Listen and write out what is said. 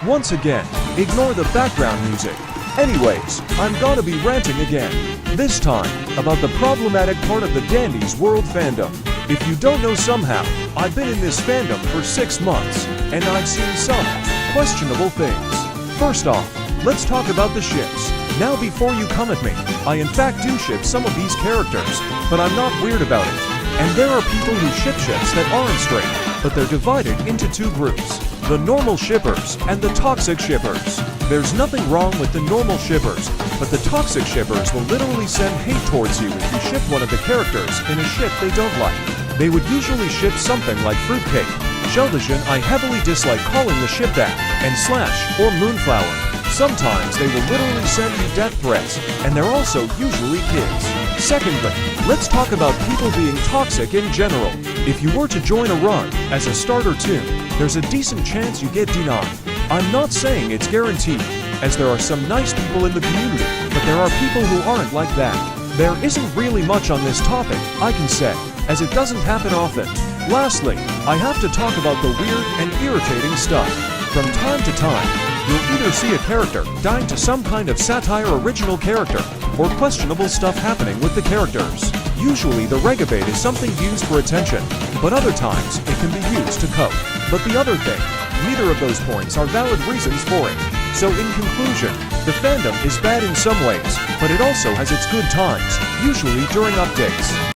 Once again, ignore the background music. Anyways, I'm gonna be ranting again. This time, about the problematic part of the Dandy's World fandom. If you don't know somehow, I've been in this fandom for 6 months, and I've seen some questionable things. First off, let's talk about the ships. Now before you come at me, I in fact do ship some of these characters, but I'm not weird about it. And there are people who ship ships that aren't straight, but they're divided into 2 groups. The normal shippers and the toxic shippers. There's nothing wrong with the normal shippers, but the toxic shippers will literally send hate towards you if you ship one of the characters in a ship they don't like. They would usually ship something like Fruitcake. Sheldon I heavily dislike calling the ship that, and Slash or Moonflower. Sometimes they will literally send you death threats, and they're also usually kids. Secondly, let's talk about people being toxic in general. If you were to join a run as a starter toon, there's a decent chance you get denied. I'm not saying it's guaranteed, as there are some nice people in the community, but there are people who aren't like that. There isn't really much on this topic, I can say, as it doesn't happen often. Lastly, I have to talk about the weird and irritating stuff. From time to time, you'll either see a character dying to some kind of satire original character, or questionable stuff happening with the characters. Usually the regabate is something used for attention, but other times it can be used to cope. But the other thing, neither of those points are valid reasons for it. So in conclusion, the fandom is bad in some ways, but it also has its good times, usually during updates.